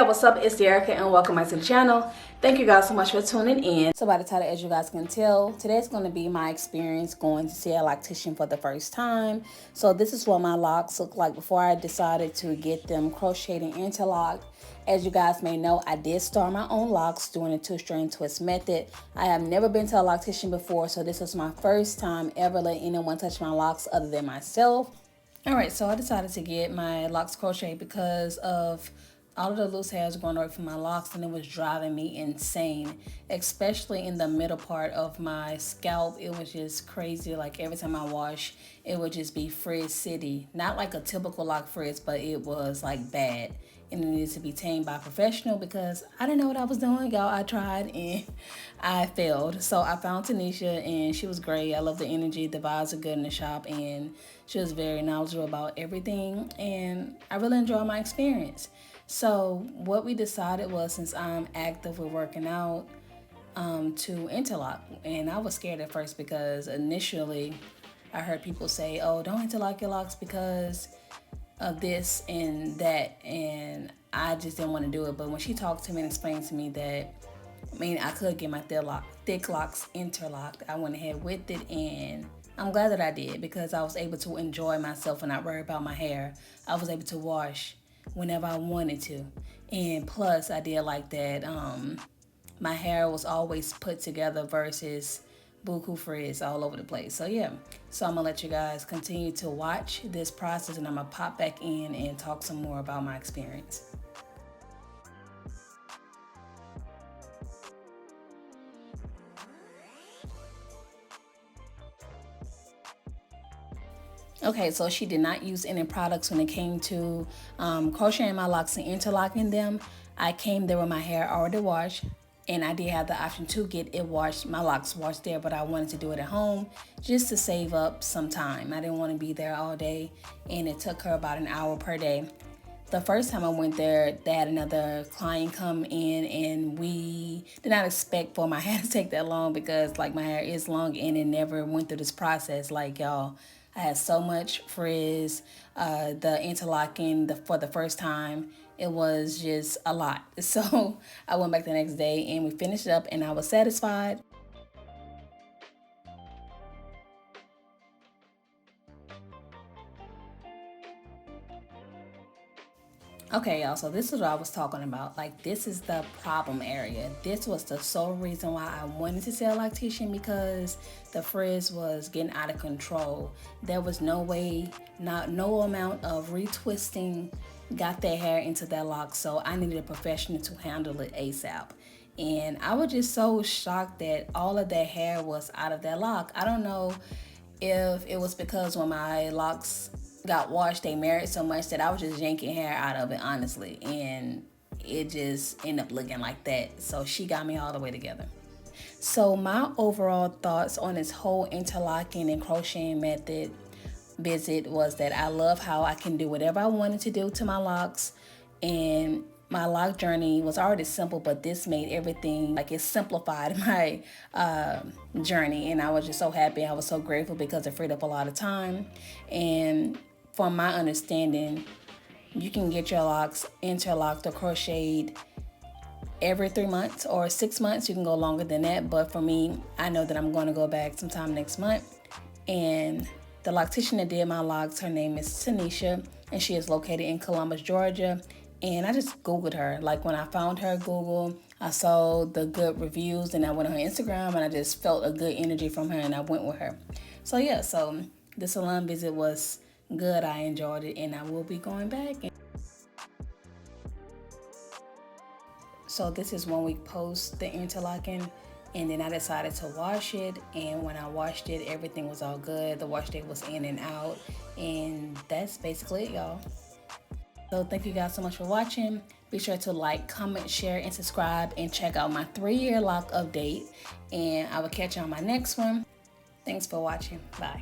y'all, what's up? It's Erica and welcome back to the channel. Thank you guys so much for tuning in. So by the title, as you guys can tell, today's going to be my experience going to see a loctician for the first time. So this is what my locks look like before I decided to get them crocheted interlocked. As you guys may know, I did start my own locks doing a 2-string twist method. I have never been to a loctician before, so this was my first time ever letting anyone touch my locks other than myself. Alright, so I decided to get my locks crocheted because of all of the loose hairs growing away from my locks, and it was driving me insane, especially in the middle part of my scalp. It was just crazy. Like every time I wash, it would just be frizz city. Not like a typical lock frizz, but it was like bad, and it needed to be tamed by a professional because I didn't know what I was doing, y'all. I tried and I failed. So I found Tanisha and she was great. I love the energy. The vibes are good in the shop and she was very knowledgeable about everything, and I really enjoyed my experience. So what we decided was, since I'm active with working out, to interlock. And I was scared at first because initially I heard people say, oh, don't interlock your locks because of this and that, and I just didn't want to do it. But when she talked to me and explained to me that, I could get my thick locks interlocked, I went ahead with it, and I'm glad that I did because I was able to enjoy myself and not worry about my hair. I was able to wash whenever I wanted to, and plus I did like that my hair was always put together versus buku frizz all over the place. So yeah, so I'm gonna let you guys continue to watch this process, and I'm gonna pop back in and talk some more about my experience. Okay, so she did not use any products when it came to crocheting my locks and interlocking them. I came there with my hair already washed, and I did have the option to get it washed, my locks washed there, but I wanted to do it at home just to save up some time. I didn't want to be there all day, and it took her about an hour per day. The first time I went there, they had another client come in, and we did not expect for my hair to take that long because like my hair is long and it never went through this process. Like y'all, I had so much frizz, the interlocking for the first time, it was just a lot. So I went back the next day and we finished it up, and I was satisfied. Okay, y'all, so this is what I was talking about. Like, this is the problem area. This was the sole reason why I wanted to see a loctician, because the frizz was getting out of control. There was no way, no amount of retwisting got their hair into that lock, so I needed a professional to handle it ASAP. And I was just so shocked that all of that hair was out of that lock. I don't know if it was because when my locks got washed, they married so much that I was just yanking hair out of it, honestly, and it just ended up looking like that. So she got me all the way together. So my overall thoughts on this whole interlocking and crocheting method visit was that I love how I can do whatever I wanted to do to my locks, and my lock journey was already simple, but this made everything, like, it simplified my journey, and I was just so happy. I was so grateful because it freed up a lot of time. And from my understanding, you can get your locks interlocked or crocheted every 3 months or 6 months. You can go longer than that, but for me, I know that I'm going to go back sometime next month. And the loctician that did my locks, her name is Tanisha, and she is located in Columbus, Georgia. And I just Googled her. Like, when I found her Google, I saw the good reviews, and I went on her Instagram, and I just felt a good energy from her, and I went with her. So yeah, so the salon visit was good. I enjoyed it, and I will be going back. So this is 1 week post the interlocking, and then I decided to wash it, and when I washed it, everything was all good. The wash day was in and out, and that's basically it, y'all. So thank you guys so much for watching. Be sure to like, comment, share, and subscribe, and check out my 3-year lock update, and I will catch you on my next one. Thanks for watching. Bye.